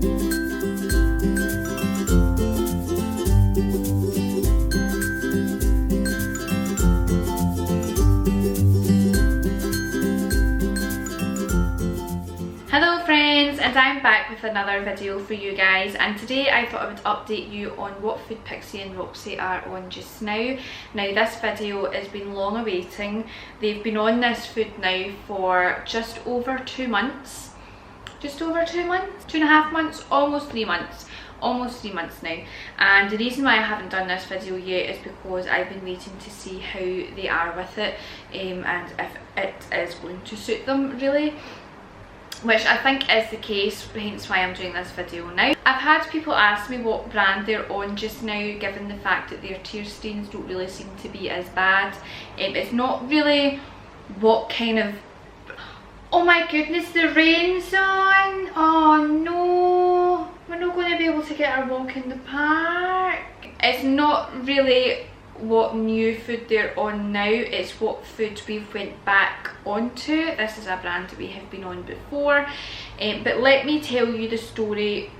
Hello friends, and I'm back with another video for you guys, and today I thought I would update you on what food Pixie and Roxy are on just now. Now this video has been long awaiting. They've been on this food now for just over 2 months. Just over 2 months? 2.5 months? Almost 3 months. Almost 3 months now. And the reason why I haven't done this video yet is because I've been waiting to see how they are with it, and if it is going to suit them really. Which I think is the case, hence why I'm doing this video now. I've had people ask me what brand they're on just now, given the fact that their tear stains don't really seem to be as bad. It's not really what kind of... Oh my goodness, the rain's on! Oh no! We're not going to be able to get our walk in the park. It's not really what new food they're on now, it's what food we've went back onto. This is a brand that we have been on before, but let me tell you the story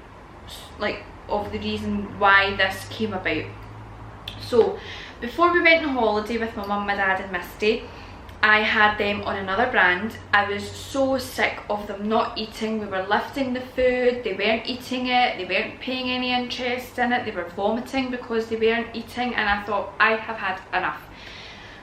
of the reason why this came about. So before we went on holiday with my mum, my dad and Misty, I had them on another brand. I was so sick of them not eating. We were lifting the food, they weren't eating it, they weren't paying any interest in it, they were vomiting because they weren't eating, and I thought, I have had enough.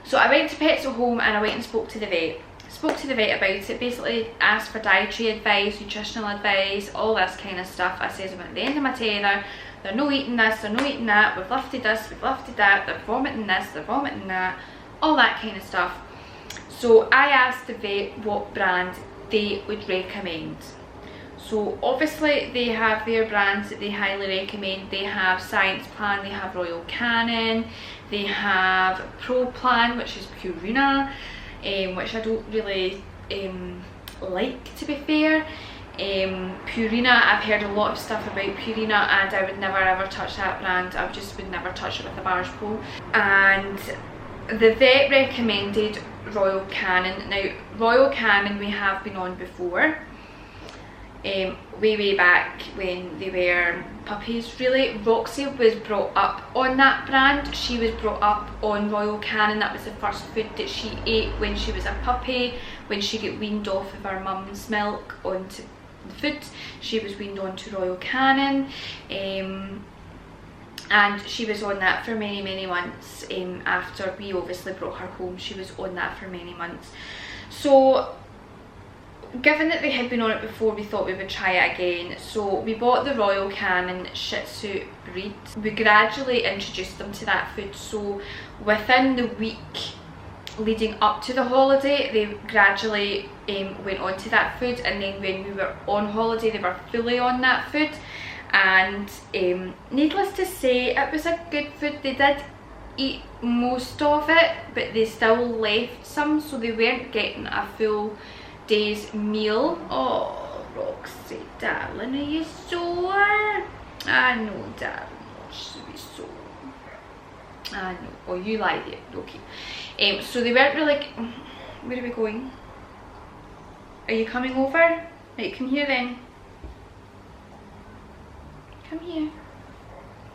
So I went to Pets at Home and I went and spoke to the vet. Spoke to the vet about it, basically asked for dietary advice, nutritional advice, all this kind of stuff. I says, I'm at the end of my tether, they're not eating this, they're not eating that, we've lifted this, we've lifted that, they're vomiting this, they're vomiting that, all that kind of stuff. So I asked the vet what brand they would recommend. So obviously they have their brands that they highly recommend. They have Science Plan, they have Royal Canin, they have Pro Plan, which is Purina, which I don't really like, to be fair. Purina, I've heard a lot of stuff about Purina and I would never ever touch that brand. I just would never touch it with a barge pole. And the vet recommended Royal Canin. Now Royal Canin we have been on before, way back when they were puppies really. Roxy was brought up on that brand. She was brought up on Royal Canin. That was the first food that she ate when she was a puppy. When she got weaned off of her mum's milk onto the food, she was weaned onto Royal Canin. And she was on that for many months. After we obviously brought her home, she was on that for many months. So given that they had been on it before, we thought we would try it again. So we bought the Royal Canin Shih Tzu breed. We gradually introduced them to that food. So within the week leading up to the holiday, they gradually went on to that food, and then when we were on holiday they were fully on that food. And needless to say, it was a good food. They did eat most of it, but they still left some, so they weren't getting a full day's meal. Oh, Roxy, darling, are you sore? I know, darling, she'll be sore. I know. Oh, you lie there. Okay. So they weren't really... Where are we going? Are you coming over? Right, come here then. Come here.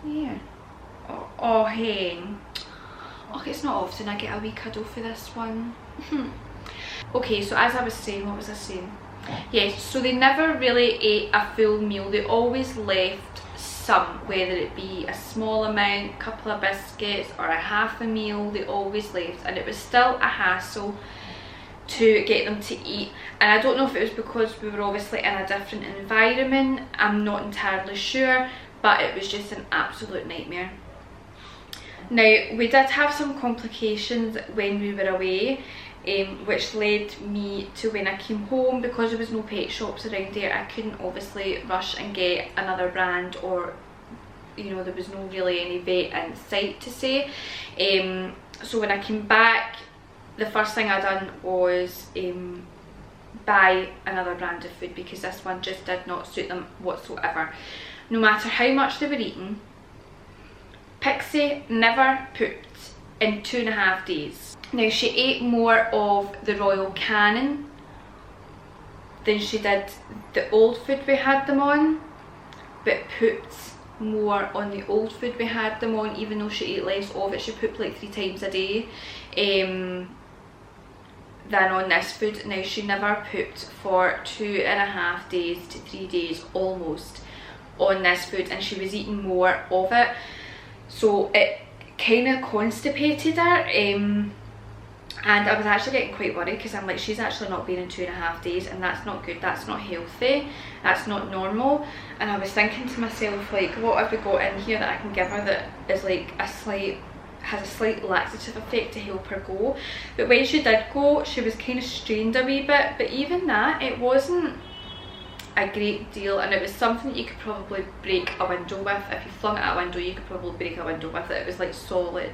Here. Oh, hen. Oh, it's not often I get a wee cuddle for this one. Okay, so as I was saying, what was I saying? Yes, so they never really ate a full meal. They always left some, whether it be a small amount, a couple of biscuits, or a half a meal. They always left, and it was still a hassle to get them to eat. And I don't know if it was because we were obviously in a different environment, I'm not entirely sure, but it was just an absolute nightmare. Now we did have some complications when we were away, which led me to, when I came home, because there was no pet shops around there, I couldn't obviously rush and get another brand, or you know, there was no really any vet in sight to say. So when I came back, the first thing I done was buy another brand of food, because this one just did not suit them whatsoever. No matter how much they were eating, Pixie never pooped in 2.5 days. Now she ate more of the Royal Canin than she did the old food we had them on, but pooped more on the old food we had them on, even though she ate less of it. She pooped like 3 times a day than on this food. Now she never pooped for 2.5 days to 3 days almost on this food, and she was eating more of it, so it kind of constipated her, and I was actually getting quite worried because I'm like, she's actually not been in 2.5 days, and that's not good, that's not healthy, that's not normal. And I was thinking to myself, like, what have we got in here that I can give her that is like has a slight laxative effect to help her go. But when she did go, she was kind of strained a wee bit, but even that, it wasn't a great deal, and it was something that you could probably break a window with. If you flung it at a window, you could probably break a window with it. It was like solid,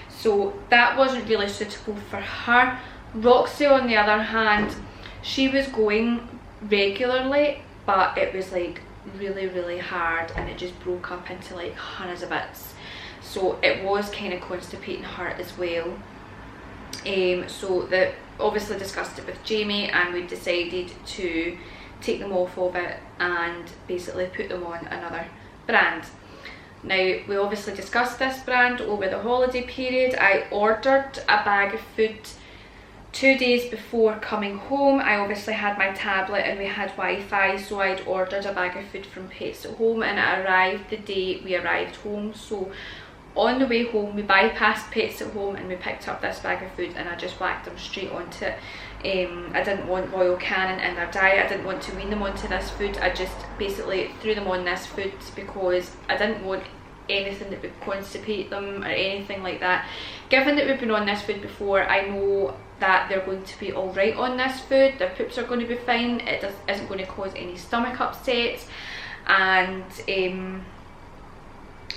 so that wasn't really suitable for her. Roxy, on the other hand, she was going regularly, but it was like really hard, and it just broke up into like hundreds of bits, so it was kind of constipating her as well. So that obviously discussed it with Jamie, and we decided to take them off of it and basically put them on another brand. Now, we obviously discussed this brand over the holiday period. I ordered a bag of food 2 days before coming home. I obviously had my tablet and we had Wi-Fi, so I'd ordered a bag of food from Pets at Home, and it arrived the day we arrived home. So on the way home, we bypassed Pets at Home and we picked up this bag of food, and I just whacked them straight onto it. I didn't want Royal Canin in their diet, I didn't want to wean them onto this food. I just basically threw them on this food because I didn't want anything that would constipate them or anything like that. Given that we've been on this food before, I know that they're going to be alright on this food. Their poops are going to be fine, it isn't going to cause any stomach upsets, and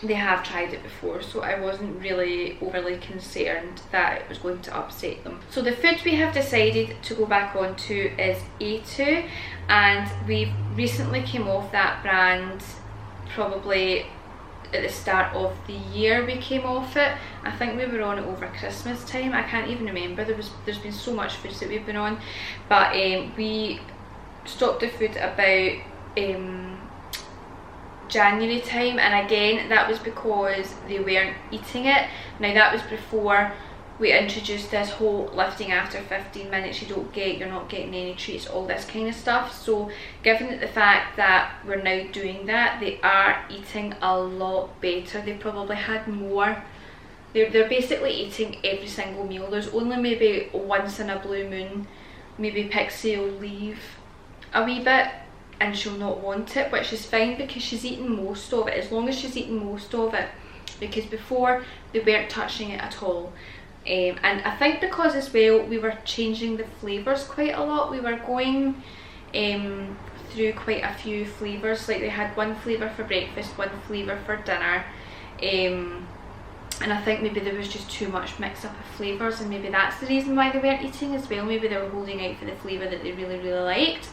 they have tried it before, so I wasn't really overly concerned that it was going to upset them. So the food we have decided to go back on to is A2, and we recently came off that brand. Probably at the start of the year we came off it. I think we were on it over Christmas time, I can't even remember. There's been so much food that we've been on, but we stopped the food about January time, and again that was because they weren't eating it. Now that was before we introduced this whole lifting after 15 minutes, you're not getting any treats, all this kind of stuff. So given the fact that we're now doing that, they are eating a lot better. They probably had more, they're basically eating every single meal. There's only maybe once in a blue moon maybe Pixie will leave a wee bit and she'll not want it, which is fine because she's eating most of it, as long as she's eating most of it, because before they weren't touching it at all. And I think because as well we were changing the flavours quite a lot. We were going through quite a few flavours, like they had one flavour for breakfast, one flavour for dinner, and I think maybe there was just too much mix up of flavours, and maybe that's the reason why they weren't eating as well. Maybe they were holding out for the flavour that they really liked.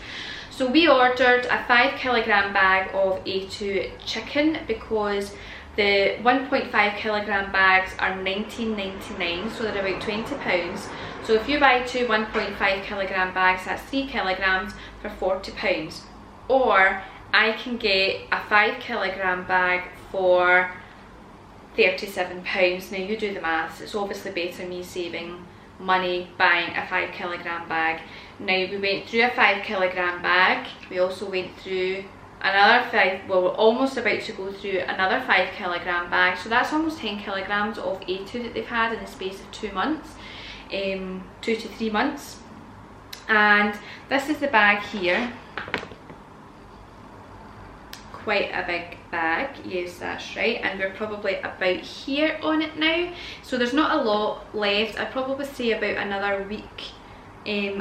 So we ordered a 5 kilogram bag of A2 chicken because the 1.5 kilogram bags are $19.99, so they're about £20. So if you buy two 1.5 kilogram bags, that's 3 kilograms for £40. Or I can get a 5 kilogram bag for £37. Now you do the maths, it's obviously better me saving money buying a 5 kilogram bag. Now we went through a 5 kilogram bag, we also went through another 5, well we're almost about to go through another 5 kilogram bag, so that's almost 10 kilograms of A2 that they've had in the space of 2 months, 2 to 3 months. And this is the bag here, quite a big bag, yes that's right, and we're probably about here on it now, so there's not a lot left. I'd probably say about another week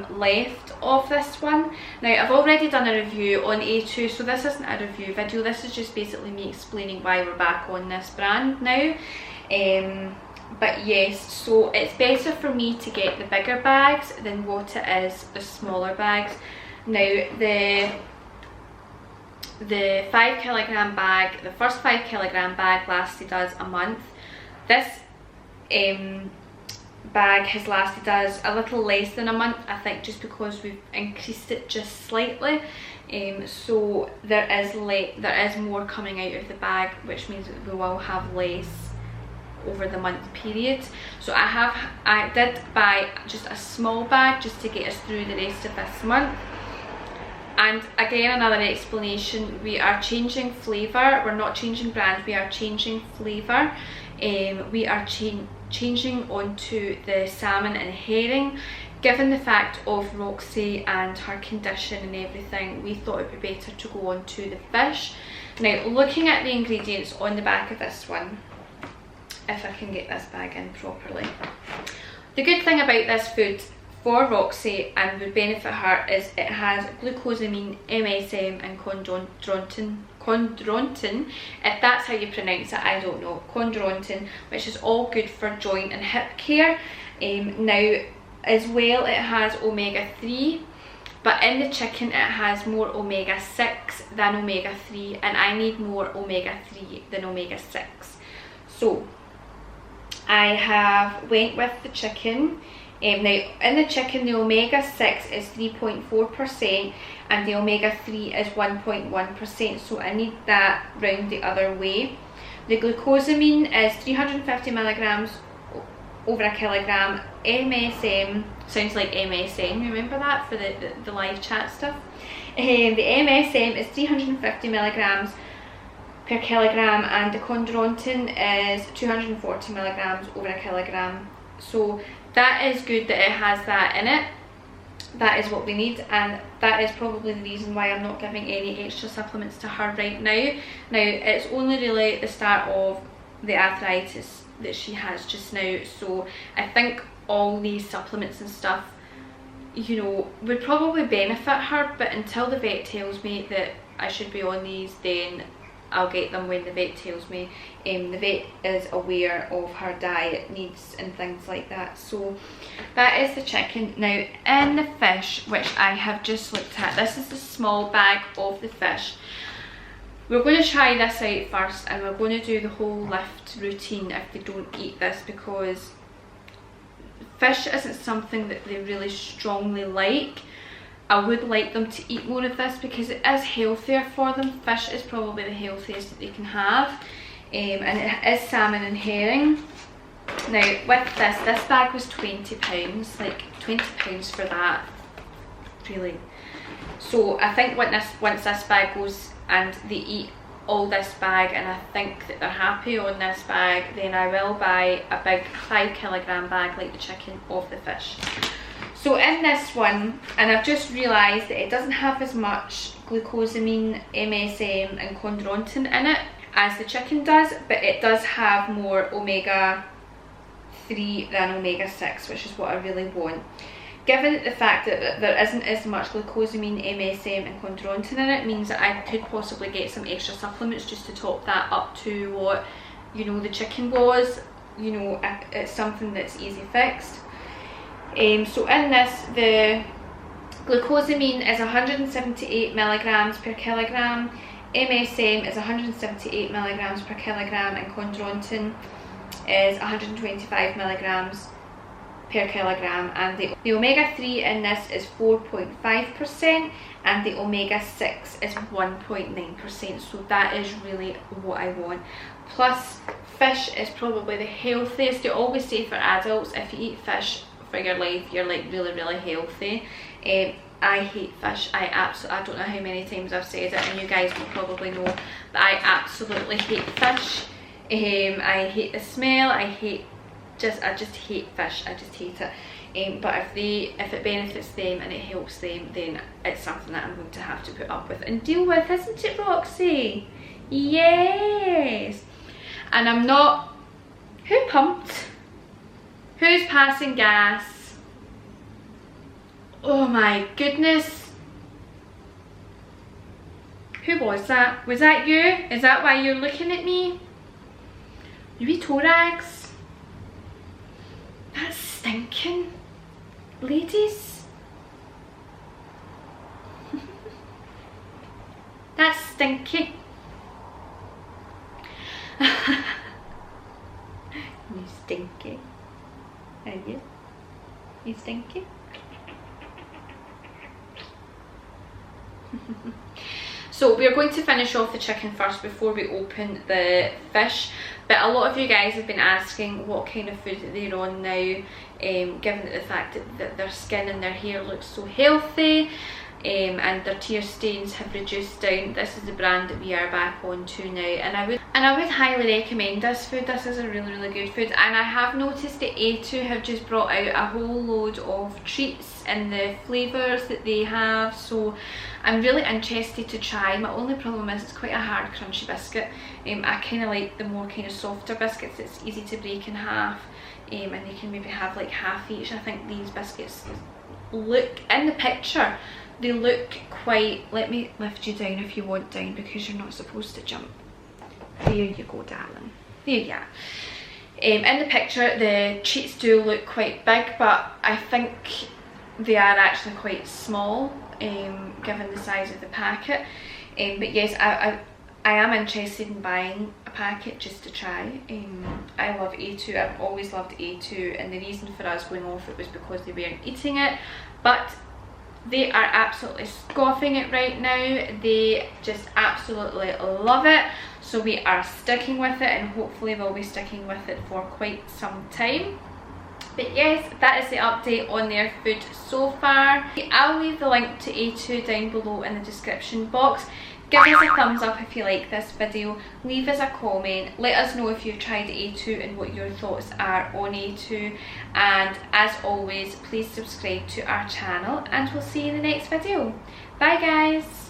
left of this one. Now I've already done a review on A2, so this isn't a review video, this is just basically me explaining why we're back on this brand now. But yes, so it's better for me to get the bigger bags than what it is the smaller bags. Now the 5 kilogram bag, the first 5 kilogram bag lasted us a month. This bag has lasted us a little less than a month, I think, just because we've increased it just slightly. so there is more coming out of the bag, which means that we will have less over the month period. So I did buy just a small bag just to get us through the rest of this month. And again, another explanation, we are changing flavour. We're not changing brand, we are changing flavour. We are changing onto the salmon and herring. Given the fact of Roxy and her condition and everything, we thought it would be better to go on to the fish. Now, looking at the ingredients on the back of this one, if I can get this bag in properly. The good thing about this food for Roxy and would benefit her is it has glucosamine, MSM and chondroitin, if that's how you pronounce it, I don't know, chondroitin, which is all good for joint and hip care. Now, as well, it has omega-3, but in the chicken it has more omega-6 than omega-3, and I need more omega-3 than omega-6. So I went with the chicken. Now, in the chicken, the omega-6 is 3.4% and the omega-3 is 1.1%, so I need that round the other way. The glucosamine is 350 milligrams over a kilogram. MSM, sounds like MSN, remember that for the live chat stuff? The MSM is 350 milligrams per kilogram and the chondroitin is 240 milligrams over a kilogram. So that is good that it has that in it. That is what we need, and that is probably the reason why I'm not giving any extra supplements to her right now. Now, it's only really the start of the arthritis that she has just now, so I think all these supplements and stuff, you know, would probably benefit her, but until the vet tells me that I should be on these, then I'll get them when the vet tells me. The vet is aware of her diet needs and things like that. So that is the chicken. Now, in the fish, which I have just looked at, this is the small bag of the fish. We're going to try this out first, and we're going to do the whole lift routine if they don't eat this, because fish isn't something that they really strongly like. I would like them to eat more of this because it is healthier for them. Fish is probably the healthiest that they can have, and it is salmon and herring. Now, with this bag was £20, like £20 for that, really. So I think once this bag goes and they eat all this bag, and I think that they're happy on this bag, then I will buy a big 5 kilogram bag like the chicken of the fish. So in this one, and I've just realised that it doesn't have as much glucosamine, MSM and chondroitin in it as the chicken does, but it does have more omega-3 than omega-6, which is what I really want. Given the fact that there isn't as much glucosamine, MSM and chondroitin in it, means that I could possibly get some extra supplements just to top that up to what, you know, the chicken was. You know, it's something that's easy fixed. So in this, the glucosamine is 178 milligrams per kilogram, MSM is 178 milligrams per kilogram, and chondroitin is 125 milligrams per kilogram, and the omega-3 in this is 4.5% and the omega-6 is 1.9%, so that is really what I want. Plus, fish is probably the healthiest. They always say for adults, if you eat fish for your life, you're like really healthy. I hate fish. I don't know how many times I've said it, and you guys will probably know that I absolutely hate fish. I hate the smell. I just hate fish. I just hate it. But if it benefits them and it helps them, then it's something that I'm going to have to put up with and deal with, isn't it, Roxy? Yes. And I'm not. Who pumped? Who's passing gas? Oh my goodness. Who was that? Was that you? Is that why you're looking at me? You wee toe rags. That's stinking. Ladies. That's stinky. You stinky. Are you? You stinky? So we are going to finish off the chicken first before we open the fish. But a lot of you guys have been asking what kind of food that they're on now, given the fact that their skin and their hair looks so healthy, and their tear stains have reduced down. This is the brand that we are back on to now, and I would highly recommend this food. This is a really good food, and I have noticed that A2 have just brought out a whole load of treats in the flavours that they have, so I'm really interested to try. My only problem is it's quite a hard crunchy biscuit. I kind of like the more kind of softer biscuits. It's easy to break in half, and they can maybe have like half each. I think these biscuits look, in the picture, they look quite, let me lift you down if you want down, because you're not supposed to jump. There you go, darling. There you are. In the picture the treats do look quite big, but I think they are actually quite small, given the size of the packet. But yes, I am interested in buying a packet just to try. I love A2, I've always loved A2, and the reason for us going off it was because they weren't eating it, but they are absolutely scoffing it right now. They just absolutely love it, so we are sticking with it, and hopefully we'll be sticking with it for quite some time. But yes, that is the update on their food so far. I'll leave the link to A2 down below in the description box. Give us a thumbs up if you like this video, leave us a comment, let us know if you've tried A2 and what your thoughts are on A2, and as always please subscribe to our channel, and we'll see you in the next video. Bye guys!